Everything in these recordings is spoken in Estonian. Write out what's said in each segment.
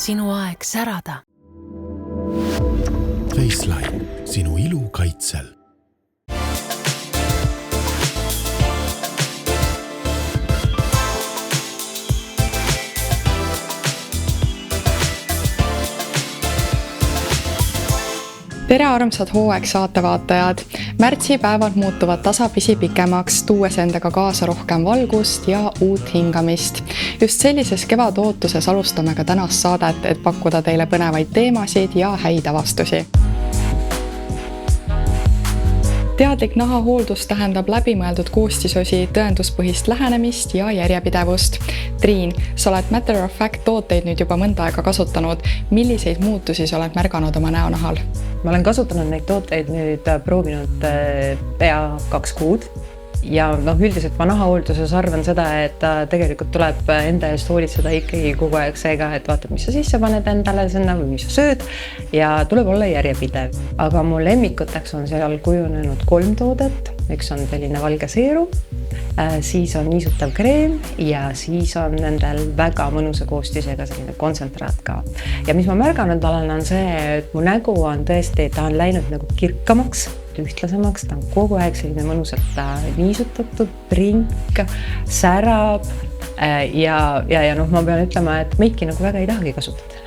sinu aeg särada. Faceline, sinu ilu kaitsel. Tere armsad hooaeg saatevaatajad! Märtsipäevad muutuvad tasapisi pikemaks, tuues endaga kaasa rohkem valgust ja uut hingamist. Just sellises kevadootuses alustame ka tänast saadet, et pakkuda teile põnevaid teemasid ja häid avastusi. Teadlik nahahooldus tähendab läbimõeldud koostisosi, tõenduspõhist lähenemist ja järjepidevust. Triin, sa oled Matter of Fact tooteid nüüd juba mõnda aega kasutanud. Milliseid muutusi sa oled märganud oma näonahal? Ma olen kasutanud neid tooteid nüüd proovinud pea 2 kuud. Ja üldiselt ma nahahoolduses arvan seda, et tegelikult tuleb enda eest hoolitseda ikkagi kogu aeg seega, et vaatad, mis sa sisse paned endale sinna või mis sa sööd ja tuleb olla järjepidev. Aga mu lemmikuteks on seal kujunenud 3 toodet. Üks on selline valge seerum, siis on niisutav kreem ja siis on nendel väga mõnusa koostisega selline kontsentraat ka. Ja mis ma märganud olen on see, et mu nägu on tõesti, ta on läinud nagu kirkamaks, ühtlasemaks, ta on kogu aeg selline mõnusalt niisutatud, prink, särab ja ma pean ütlema, et meiki nagu väga ei tahagi kasutada.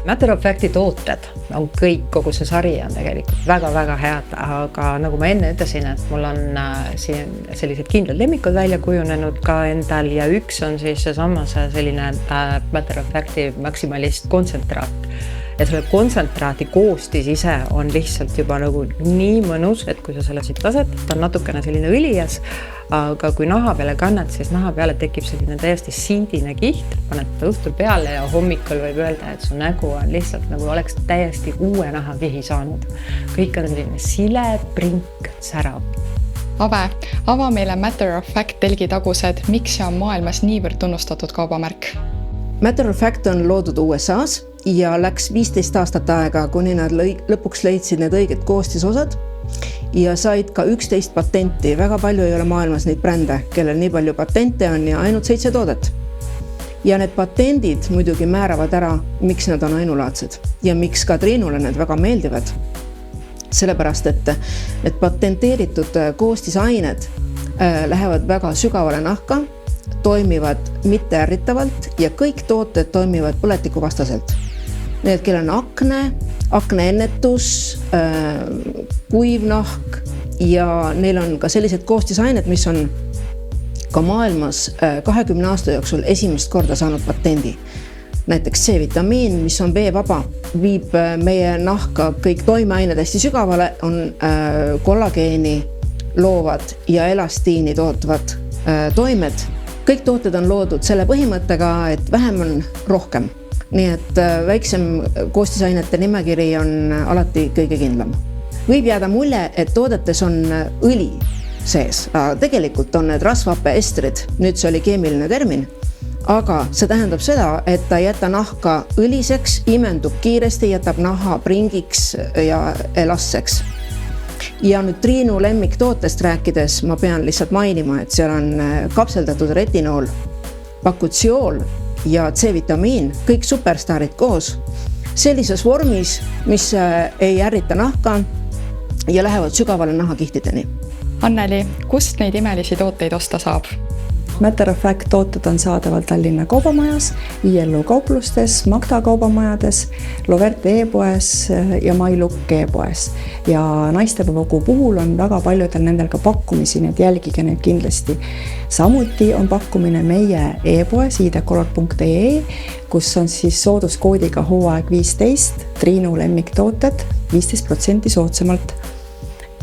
Matter of Facti tooted on kõik, kogu see sari on tegelikult väga-väga head, aga nagu ma enne ütlesin, et mul on siin sellised kindlad lemmikud välja kujunenud ka endal ja üks on siis seesamas selline Matter of Facti maksimalist kontsentraat. Ja selle kontsentraati koostis ise on lihtsalt juba nagu nii mõnus, et kui sa selle siit lased, ta on natukene selline õlias, aga kui naha peale kannad, siis naha peale tekib selline täiesti siidine kiht, paned ta õhtul peale ja hommikul võib öelda, et su nägu on lihtsalt nagu oleks täiesti uue nahakihi saanud. Kõik on selline sile, prink, särab. Ava meile Matter of Fact telgitagused, miks see on maailmas niivõrd tunnustatud kaubamärk? Matter of Fact on loodud USAs ja läks 15 aastat aega, kuni nad lõpuks leidsid need õiged koostisosad ja said ka 11 patenti. Väga palju ei ole maailmas neid brände, kellel nii palju patente on ja ainult 7 toodet. Ja need patendid muidugi määravad ära, miks nad on ainulaadsed ja miks ka Triinule need väga meeldivad. Sellepärast, et patenteeritud koostisained lähevad väga sügavale nahka, toimivad mitte ärritavalt ja kõik tooted toimivad põletikuvastaselt. Need, kellel on akneennetus, kuivnahk ja neil on ka sellised koostisained, mis on ka maailmas 20 aasta jooksul esimest korda saanud patendi. Näiteks C-vitamiin, mis on veevaba, viib meie nahka kõik toimeained hästi sügavale, on kollageeni loovad ja elastiini tootvad toimed. Kõik tooted on loodud selle põhimõttega, et vähem on rohkem. Nii et väiksem koostisainete nimekiri on alati kõige kindlam. Võib jääda mulje, et toodetes on õli sees. Tegelikult on need rasvhappeestrid, nüüd see oli keemiline termin, aga see tähendab seda, et ta jätta nahka õliseks, imendub kiiresti, jätab naha pringiks ja elastseks. Ja nüüd Triinu lemmiktootest rääkides ma pean lihtsalt mainima, et seal on kapseldatud retinool, bakutsiool ja C-vitamiin, kõik superstaarid koos, sellises vormis, mis ei ärrita nahka ja lähevad sügavale nahakihtideni. Anneli, kust neid imelisi tooteid osta saab? Matter of Fact tooted on saadaval Tallinna kaubamajas, ILO kauplustes, Magda kaubamajades, Loverte e-poes ja MyLook e-poes. Ja naistepäevakogu puhul on väga paljudel nendel ka pakkumisi, nii et jälgige neid kindlasti. Samuti on pakkumine meie e-poes idecolor.ee, kus on siis sooduskoodiga hooaeg 15, Triinu lemmiktooted 15% soodsamalt.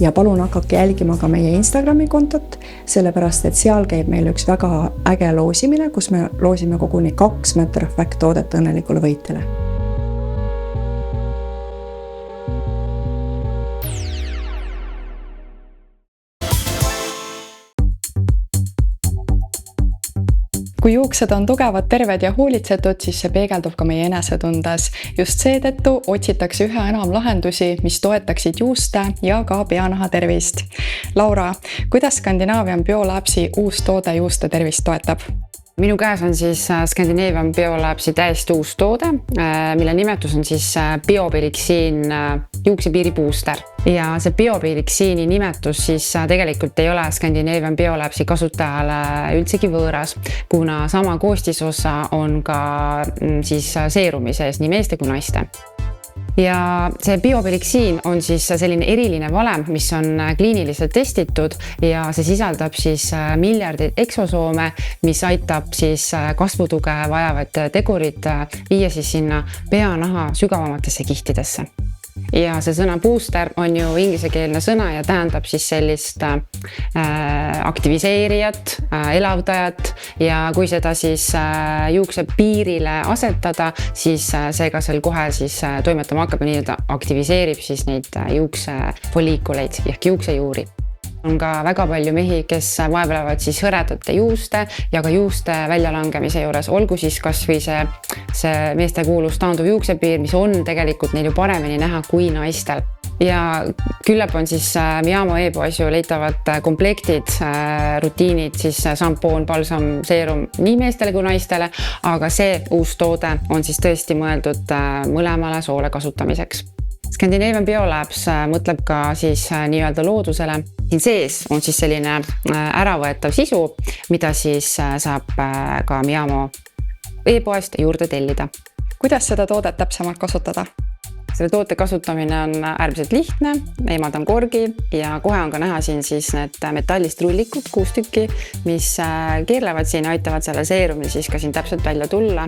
Ja palun hakake jälgima ka meie Instagrami kontot, sellepärast, et seal käib meil üks väga äge loosimine, kus me loosime koguni 2 Matter of Fact toodet õnnelikule võitjale. Kui juuksed on tugevad, terved ja hoolitsetud, siis see peegeldub ka meie enesetundes. Just seetõttu otsitakse üha enam lahendusi, mis toetaksid juuste ja ka peanaha tervist. Laura, kuidas Scandinavian Biolabsi uus toode juuste tervist toetab? Minu käes on siis Scandinavian Biolabsi täiesti uus toode, mille nimetus on siis Biopiliksiin juuksepiiri booster. Ja see Biopiliksiini nimetus siis tegelikult ei ole Scandinavian Biolabsi kasutajale üldsegi võõras, kuna sama koostisosa on ka siis seerumi sees nii meeste kui naiste. Ja see biopiliksiin on siis selline eriline valem, mis on kliiniliselt testitud ja see sisaldab siis miljardeid eksosoome, mis aitab siis kasvutuge vajavad tegurid viia siis sinna pea-naha sügavamatesse kihtidesse. Ja see sõna booster on ju ingliskeelne sõna ja tähendab siis sellist aktiviseerijat, elavdajat ja kui seda siis juukse piirile asetada, siis see ka seal kohe siis toimetama hakkab ja nii-öelda aktiviseerib siis neid juukse folliikuleid ehk juuksejuuri. On ka väga palju mehi, kes vaevlevad siis hõredate juuste ja ka juuste väljalangemise juures, olgu siis kas või see meeste kuulus taanduv juuksepiir, mis on tegelikult neil ju paremini näha kui naistel. Ja küllap on siis Miyamo e-poes ju leitavad komplektid, rutiinid, siis šampoon, balsam, seerum nii meestele kui naistele, aga see uus toode on siis tõesti mõeldud mõlemale soole kasutamiseks. Scandinavian Biolabs mõtleb ka siis nii-öelda loodusele. Siin sees on siis selline äravõetav sisu, mida siis saab ka Miyamo e-poest juurde tellida. Kuidas seda toodet täpsemalt kasutada? Selle toote kasutamine on äärmiselt lihtne, eemaldan korgi ja kohe on ka näha siin siis need metallist rullikud, 6 tükki, mis keerlevad siin, aitavad selle seerumil siis ka siin täpselt välja tulla.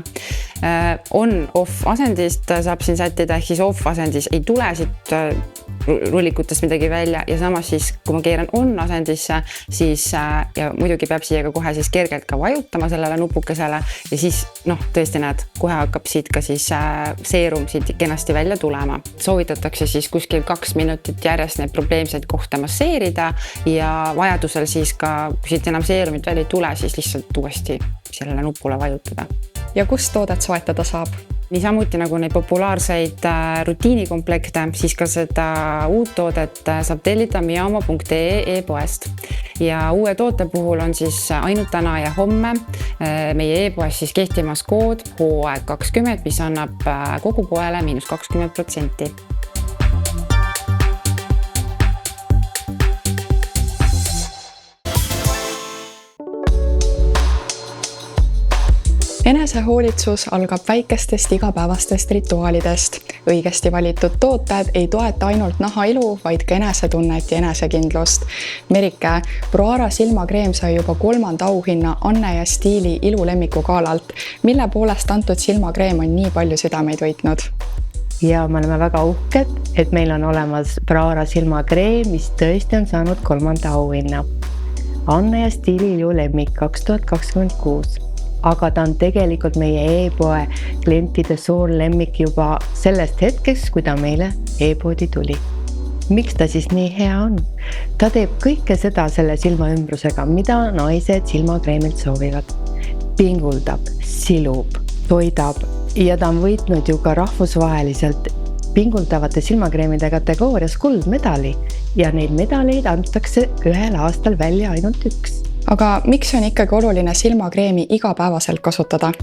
On-off asendist saab siin sättida, ehk siis off asendis ei tule siit rullikutest midagi välja ja samas siis, kui ma keeran on asendisse, siis ja muidugi peab siia ka kohe siis kergelt ka vajutama sellele nupukesele ja siis tõesti näed, kohe hakkab siit ka siis seerum siit kenasti välja tulema. Soovitatakse siis kuskil 2 minutit järjest neid probleemseid kohta masseerida ja vajadusel siis ka, kui siit enam seerumit välja ei tule, siis lihtsalt uuesti sellele nupule vajutada. Ja kust toodet soetada saab? Niisamuti nagu neid populaarseid rutiinikomplekte, siis ka seda uut toodet saab tellida miyamo.ee e-poest. Ja uue toote puhul on siis ainult täna ja homme meie e-poes siis kehtimas kood HOAEG20, mis annab kogu poele -20%. Enesehoolitsus algab väikestest igapäevastest rituaalidest. Õigesti valitud tooted ei toeta ainult nahailu, vaid ka enesetunnet ja enesekindlust. Merike, Proara silmakreem sai juba 3. auhinna Anne ja Stiili ilulemmiku galalt. Mille poolest antud silmakreem on nii palju südameid võitnud? Ja me oleme väga uhked, et meil on olemas Proara silmakreem, mis tõesti on saanud 3. auhinna. Anne ja Stiili ilulemmik 2026. Aga ta on tegelikult meie e-poe klientide suur lemmik juba sellest hetkeks, kui ta meile e-poodi tuli. Miks ta siis nii hea on? Ta teeb kõike seda selle silmaümbrusega, mida naised silmakreemilt soovivad. Pinguldab, silub, toidab ja ta on võitnud ju ka rahvusvaheliselt pinguldavate silmakreemide kategoorias kuldmedali ja neid medaleid antakse 1 aastal välja ainult 1. Aga miks on ikkagi oluline silmakreemi igapäevaselt kasutada?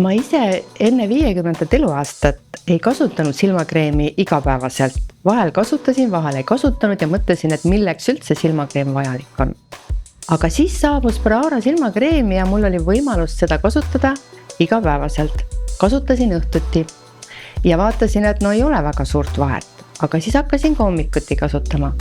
Ma ise enne 50. eluaastat ei kasutanud silmakreemi igapäevaselt. Vahel kasutasin, vahel ei kasutanud ja mõtlesin, et milleks üldse silmakreem vajalik on. Aga siis saabus Proara silmakreemi ja mul oli võimalus seda kasutada igapäevaselt. Kasutasin õhtuti ja vaatasin, et ei ole väga suurt vahet. Aga siis hakkasin ka hommikuti kasutama.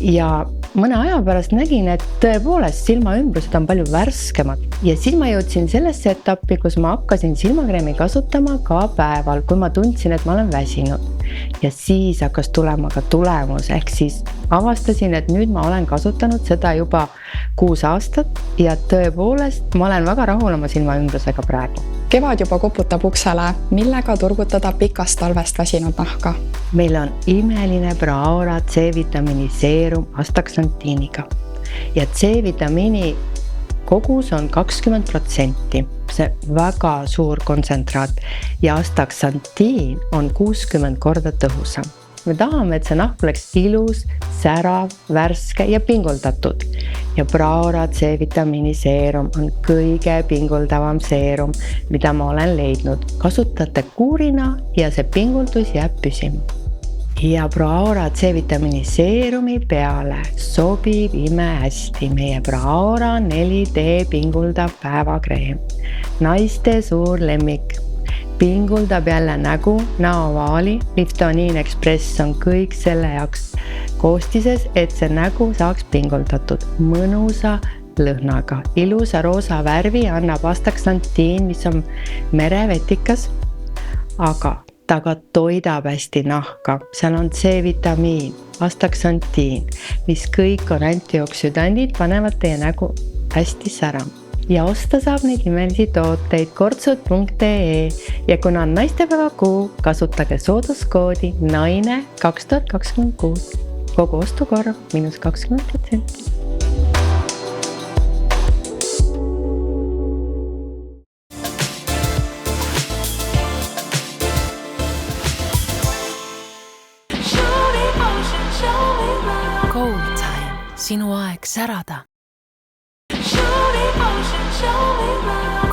Ja mõne aja pärast nägin, et tõepoolest silmaümbrused on palju värskemad. Ja siis ma jõudsin sellesse etappi, kus ma hakkasin silmakreemi kasutama ka päeval, kui ma tundsin, et ma olen väsinud. Ja siis hakkas tulema ka tulemus, ehk siis avastasin, et nüüd ma olen kasutanud seda juba 6 aastat ja tõepoolest ma olen väga rahul oma silmaümbrusega praegu. Kevad juba koputab uksele, millega turgutada pikast talvest väsinud nahka? Meil on imeline Proara C-vitamiini seerum astaxantiniga ja C-vitamiini kogus on 20%, see väga suur kontsentraat ja astaxantiin on 60 korda tõhusam. me tahame, et see nahk oleks ilus, särav, värske ja pinguldatud. Ja Braora C-vitamiini seerum on kõige pinguldavam seerum, mida ma olen leidnud. Kasutate kuurina ja see pinguldus jääb püsima. Ja Braora C-vitamiini seerumi peale sobib imehästi meie Braora 4D pinguldav päevakreem. Naiste suur lemmik. Pinguldab jälle nägu, näovaali, Liftoniin Express on kõik selle jaoks koostises, et see nägu saaks pinguldatud mõnusa lõhnaga. Ilusa roosa värvi annab astaksantiin, mis on merevetikas, aga ta ka toidab hästi nahka. Seal on C-vitamiin, astaksantiin, mis kõik on antioksüdandid, panevad teie nägu hästi särama. Ja osta saab neid imelisi tooteid kortsud.ee ja kuna on naistepäeva kuu, kasutage sooduskoodi NAINE 2026. Kogu ostukorv -20%. Gold Time, sinu aeg särada.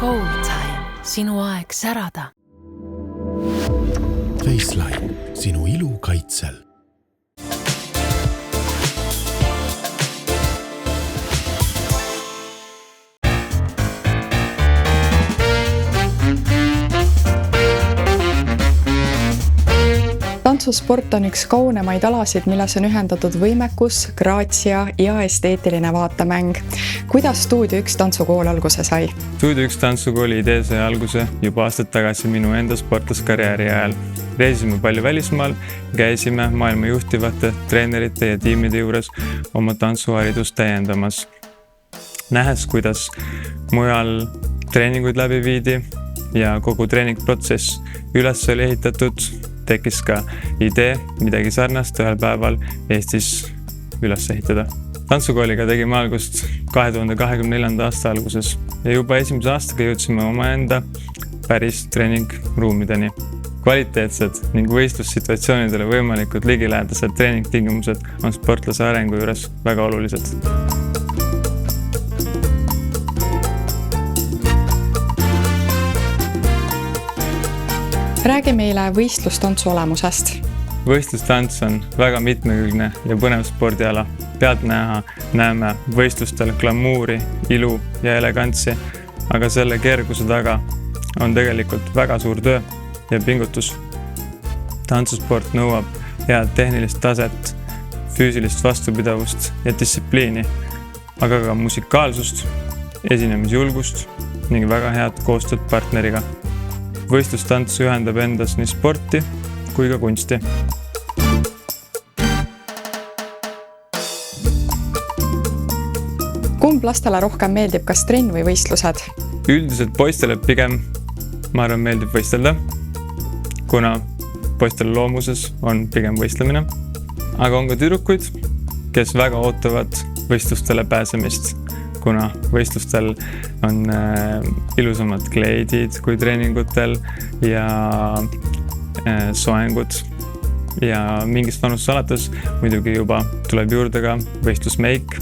Gold Time, sinu aeg särada. Faceline, sinu ilu kaitsel. Tantsusport on üks kaunemaid alasid, milles on ühendatud võimekus, graatsia ja esteetiline vaatemäng. Kuidas Stuudio 1 tantsukool alguse sai? Stuudio 1 tantsukooli idee sai alguse juba aastad tagasi minu enda sportlaskarjääri ajal. Reisime palju välismaal, käisime maailma juhtivate treenerite ja tiimide juures oma tantsuharidust täiendamas. Nähes, kuidas mujal treeninguid läbi viidi ja kogu treeningprotsess üles oli ehitatud, tekkis ka idee midagi sarnast ühel päeval Eestis üles ehitada. Tantsukooliga tegime algust 2024. aasta alguses ja juba esimese aastaga jõudsime omaenda päris treeningruumideni. Kvaliteetsed ning võistlussituatsioonidele võimalikud ligilähedased treeningtingimused on sportlase arengu juures väga olulised. Räägi meile võistlustantsu olemusest. Võistlustants on väga mitmekülgne ja põnev spordiala. Pealtnäha näeme võistlustel glamuuri, ilu ja elegantsi, aga selle kerguse taga on tegelikult väga suur töö ja pingutus. Tantsusport nõuab head tehnilist taset, füüsilist vastupidavust ja distsipliini, aga ka musikaalsust, esinemisjulgust ning väga head koostööd partneriga. Võistlustants ühendab endas nii sporti kui ka kunsti. Kumb lastele rohkem meeldib, kas trenn või võistlused? Üldiselt poistele pigem, ma arvan, meeldib võistelda, kuna poistele loomuses on pigem võistlemine. Aga on ka tüdrukuid, kes väga ootavad võistlustele pääsemist, kuna võistlustel on ilusamad kleidid kui treeningutel ja soengud ja mingist vanusest alates muidugi juba tuleb juurde ka võistlusmeik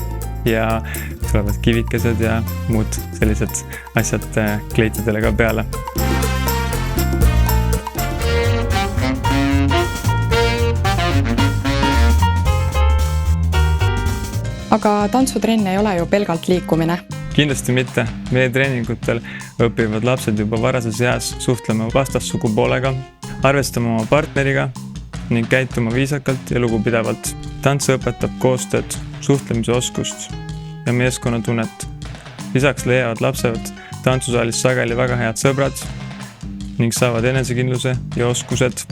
ja tulevad kivikesed ja muud sellised asjad kleitidele ka peale. Aga tantsutrenn ei ole ju pelgalt liikumine. Kindlasti mitte. Meie treeningutel õpivad lapsed juba varases eas suhtlema vastassugupoolega, arvestama oma partneriga ning käituma viisakalt ja lugupidavalt. Tants õpetab koostööd, suhtlemise oskust ja meeskonnatunnet. Lisaks leiavad lapsed tantsusaalis sageli väga head sõbrad ning saavad enesekindluse ja oskused,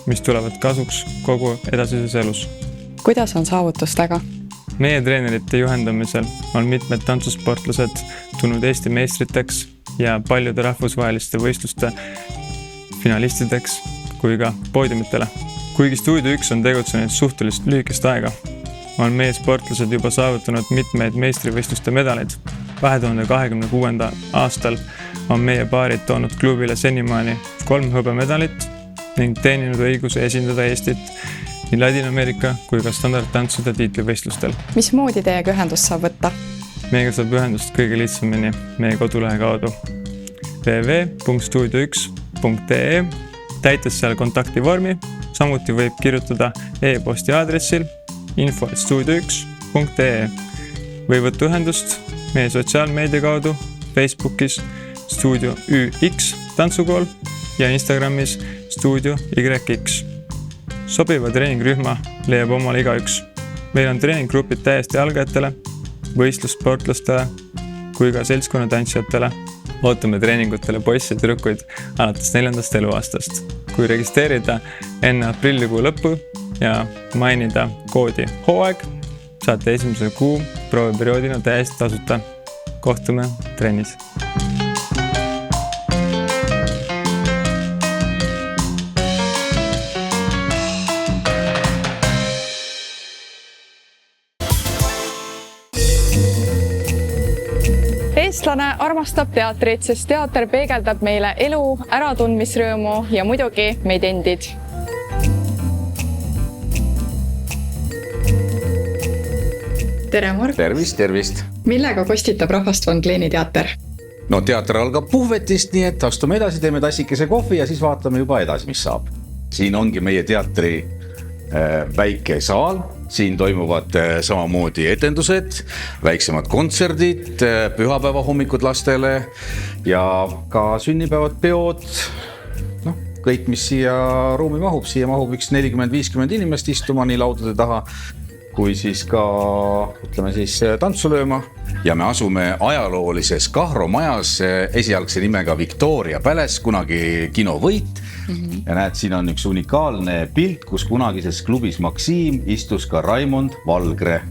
mis tulevad kasuks kogu edasises elus. Kuidas on saavutustega? Meie treenerite juhendamisel on mitmed tantsusportlased tulnud Eesti meistriteks ja paljude rahvusvaheliste võistluste finalistideks kui ka poodiumitele. Kuigi Stuudio 1 on tegutsenud suhteliselt lühikest aega, on meie sportlased juba saavutanud mitmeid meistrivõistluste medaleid. 2026. aastal on meie paarid toonud klubile senimaani 3 hõbemedalit ning teeninud õiguse esindada Eestit nii Ladina-Ameerika kui ka standardtantsude tiitlivõistlustel. Mismoodi teiega ühendust saab võtta? Meiega saab ühendust kõige lihtsamini meie kodulehe kaudu www.studio1.ee, täites seal kontaktivormi, samuti võib kirjutada e-posti aadressil info@studio1.ee või võtta ühendust meie sotsiaalmeedia kaudu Facebookis Studio UX tantsukool ja Instagramis Studio YX. Sobiva treeningrühma leiab omale igaüks. Meil on treeninggrupid täiesti algajatele, võistlussportlastele kui ka seltskonnatantsijatele. Ootame treeningutele poisse ja tüdrukuid alates 4. eluaastast. Kui registreerida enne aprillikuu lõppu ja mainida koodi hooaeg, saate esimese kuu prooviperioodina täiesti tasuta. Kohtume trennis. Eestlane armastab teatrit, sest teater peegeldab meile elu, äratundmisrõõmu ja muidugi meid endid. Tere, Mark! Tervist! Millega kostitab Rahvast Von Kleeni teater? No teater algab puhvetist, nii et astume edasi, teeme tassikese kohvi ja siis vaatame juba edasi, mis saab. Siin ongi meie teatri väike saal. Siin toimuvad samamoodi etendused, väiksemad kontserdid, pühapäeva hommikud lastele ja ka sünnipäevad, peod. No, kõik, mis siia ruumi mahub, siia mahub üks 40-50 inimest istuma nii laudade taha, kui siis ka, ütleme siis, tantsu lööma. Ja me asume ajaloolises Kahro majas esialgse nimega Victoria Palace, kunagi kinovõit. Ja näed, siin on üks unikaalne pilt, kus kunagises klubis Maksim istus ka Raimond Valgre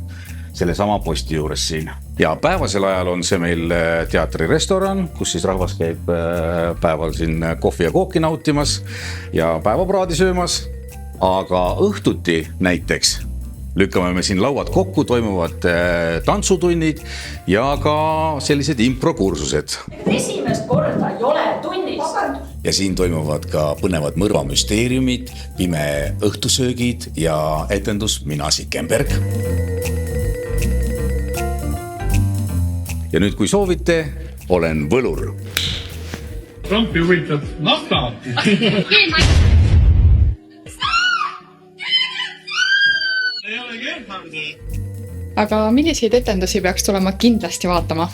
selle sama posti juures siin. Ja päevasel ajal on see meil teatrirestoran, kus siis rahvas käib päeval siin kohvi ja kooki nautimas ja päevapraadi söömas. Aga õhtuti näiteks lükkame me siin lauad kokku, toimuvad tantsutunnid ja ka sellised improkursused. Esimest korda ei ole tunnis. Ja siin toimuvad ka põnevad mõrvamüsteeriumid, pime õhtusöögid ja etendus Mina Sikenberg. Ja nüüd, kui soovite, olen võlur. Trumpi võitled nafta. Aga milliseid etendusi peaks tulema kindlasti vaatama?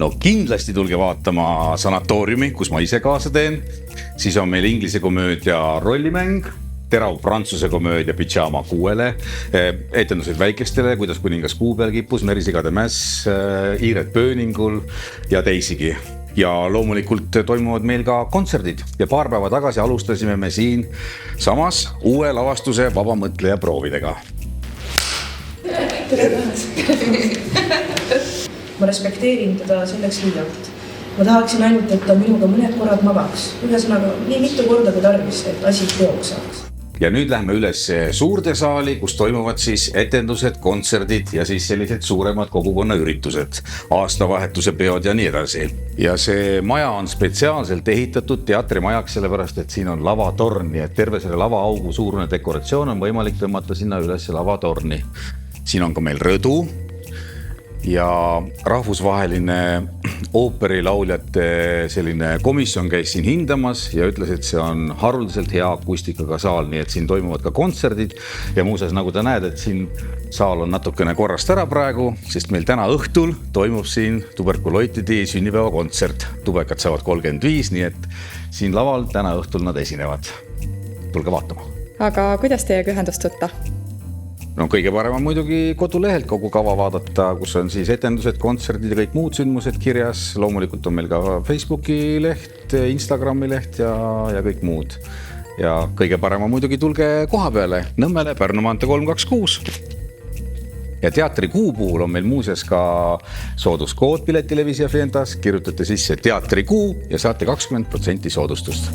No kindlasti tulge vaatama Sanatooriumi, kus ma ise kaasa teen. Siis on meil inglise komöödia Rollimäng, terav prantsuse komöödia Pyjama 6-le, etendused väikestele, kuidas kuningas kuu peal kippus, Merisigade mäss, Iired pööningul ja teisigi. Ja loomulikult toimuvad meil ka kontserdid ja paar päeva tagasi alustasime me siin samas uue lavastuse Vabamõtleja proovidega. Ma respekteerin teda selleks liialt. Ma tahaksin ainult, et ta minuga mõned korrad magaks. Ühesõnaga, nii mitu korda kui tarvis, et asi teoks saaks. Ja nüüd lähme üles suurde saali, kus toimuvad siis etendused, kontserdid ja siis sellised suuremad kogukonna üritused, aastavahetuse peod ja nii edasi. Ja see maja on spetsiaalselt ehitatud teatrimajaks, sellepärast, et siin on lavatorn, nii et terve selle lavaaugu suurune dekoratsioon on võimalik tõmmata sinna üles lavatorni. Siin on ka meil rõdu ja rahvusvaheline ooperilauljate selline komisjon käis siin hindamas ja ütles, et see on haruldaselt hea akustikaga saal, nii et siin toimuvad ka kontserdid ja muuseas, nagu te näed, et siin saal on natukene korrast ära praegu, sest meil täna õhtul toimub siin tuberkuloitidi sünnipäeva kontsert. Tubekad saavad 35, nii et siin laval täna õhtul nad esinevad. Tulge vaatama. Aga kuidas teiega ühendust võtta? No kõige parem on muidugi kodulehelt kogu kava vaadata, kus on siis etendused, kontserdid ja kõik muud sündmused kirjas. Loomulikult on meil ka Facebooki leht, Instagrami leht ja kõik muud. Ja kõige parem on muidugi tulge koha peale Nõmmele, Pärnu maantee 326. Ja teatri kuu puhul on meil muuseas ka sooduskood Piletilevisi ja Fientas. Kirjutate sisse teatri kuu ja saate 20% soodustust.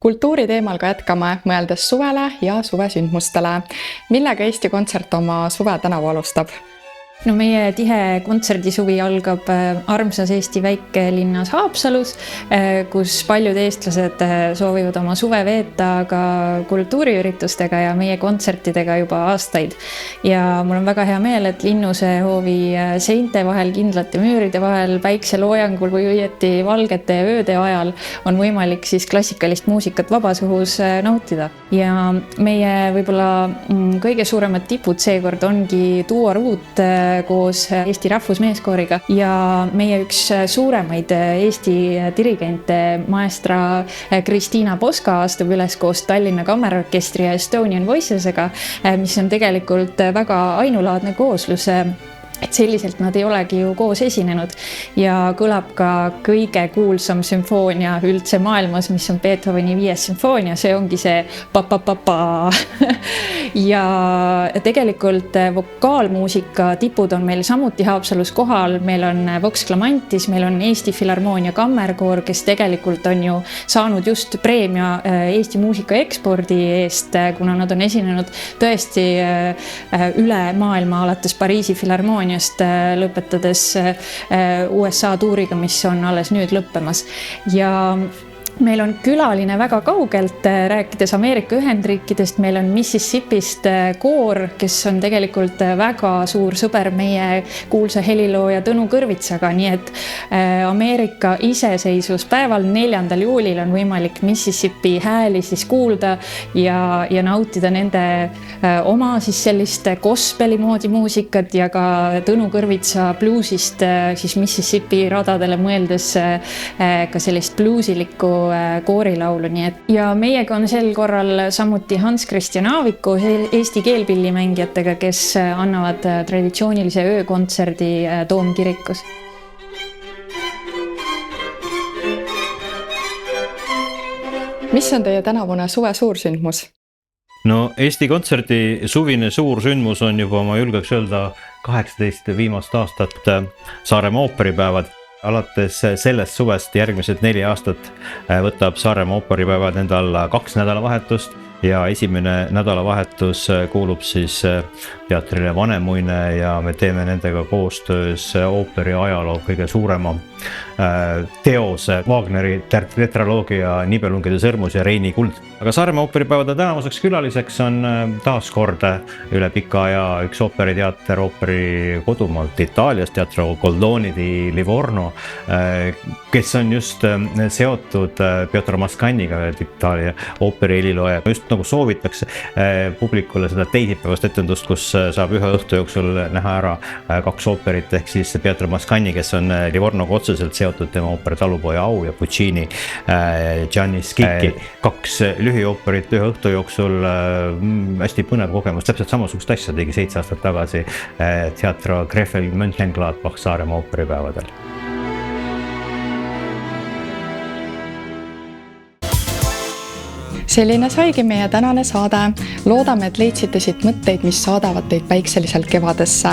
Kultuuri teemal ka jätkame, mõeldes suvele ja suvesündmustele. Millega Eesti Kontsert oma suve tänavu alustab? No meie tihe kontserdisuvi algab armsas Eesti väikelinnas Haapsalus, kus paljud eestlased soovivad oma suve veeta ka kultuuriüritustega ja meie kontsertidega juba aastaid. Ja mul on väga hea meel, et Linnuse hoovi seinte vahel, kindlate müüride vahel, päikseloojangul või õieti valgete ööde ajal on võimalik siis klassikalist muusikat vabas õhus nautida. Ja meie võib-olla kõige suuremad tipud seekord ongi Duo Ruut koos Eesti rahvusmeeskooriga ja meie üks suuremaid Eesti dirigente maestra Kristiina Poska astub üles koos Tallinna Kammerorkestri ja Estonian Voicesega, mis on tegelikult väga ainulaadne kooslus. Et selliselt nad ei olegi ju koos esinenud ja kõlab ka kõige kuulsam sümfoonia üldse maailmas, mis on Beethoveni 5. sümfoonia, see ongi see pa-pa-pa-pa. Ja tegelikult vokaalmuusika tipud on meil samuti Haapsalus kohal, meil on Vox Clamantis, meil on Eesti Filharmoonia kammerkoor, kes tegelikult on ju saanud just preemia Eesti muusika ekspordi eest, kuna nad on esinenud tõesti üle maailma alates Pariisi Filharmoonia lõpetades USA tuuriga, mis on alles nüüd lõppemas. Ja meil on külaline väga kaugelt, rääkides Ameerika Ühendriikidest, meil on Mississippist koor, kes on tegelikult väga suur sõber meie kuulsa helilooja Tõnu Kõrvitsaga, nii et Ameerika iseseisvuspäeval 4. juulil on võimalik Mississippi hääli siis kuulda ja nautida nende oma siis sellist gospeli moodi muusikat ja ka Tõnu Kõrvitsa bluusist siis Mississippi radadele mõeldes ka sellist bluusilikku koorilaulu, nii et ja meiega on sel korral samuti Hans Christian Aaviku Eesti keelpillimängijatega, kes annavad traditsioonilise öökontserdi Toomkirikus. Mis on teie tänavune suve suursündmus? No Eesti Kontserdi suvine suursündmus on juba, ma julgeks öelda, 18 viimast aastat Saaremaa ooperipäevad. Alates sellest suvest järgmised 4 aastat võtab Saaremaa ooperipäevad enda alla 2 nädalavahetust ja esimene nädalavahetus kuulub siis teatrile Vanemuine ja me teeme nendega koostöös ooperi ajaloo kõige suurema teose Wagneri tetraloogia Nibelungide sõrmus ja Reini kuld. Aga Saaremaa ooperipäevade tänavuseks külaliseks on taas kord üle pika aja üks ooperiteater ooperi kodumaalt Itaaliast, Teatro Goldoni di Livorno, kes on just seotud Pietro Mascagniga, Itaalia ooperi helilooja. Just nagu soovitakse publikule seda teisipäevast etendust, kus saab ühe õhtu jooksul näha ära 2 ooperit, ehk siis Pietro Mascagni, kes on Livornoga otseselt seotud tema ooper Talupoja au ja Puccini Gianni Schicchi. 2 lühiooperit ühe õhtu jooksul, hästi põnev kogemus, täpselt samasugust asja tegi 7 aastat tagasi Teatro Krefeld Mönchengladbach Saaremaa ooperipäevadel. Selline saigi meie tänane saade. Loodame, et leidsite siit mõtteid, mis saadavad teid päikseliselt kevadesse.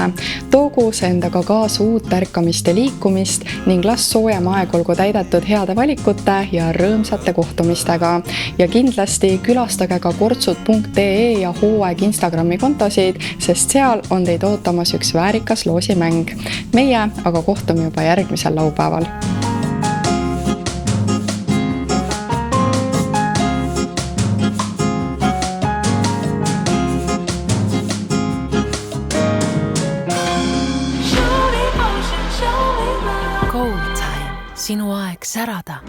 Toogu see endaga kaasa uut ärkamist ja liikumist ning las soojem aeg olgu täidetud heade valikute ja rõõmsate kohtumistega. Ja kindlasti külastage ka kortsud.ee ja Hooaeg Instagrami kontosid, sest seal on teid ootamas üks väärikas loosimäng. Meie aga kohtume juba järgmisel laupäeval. Gold Time, sinu aeg särada.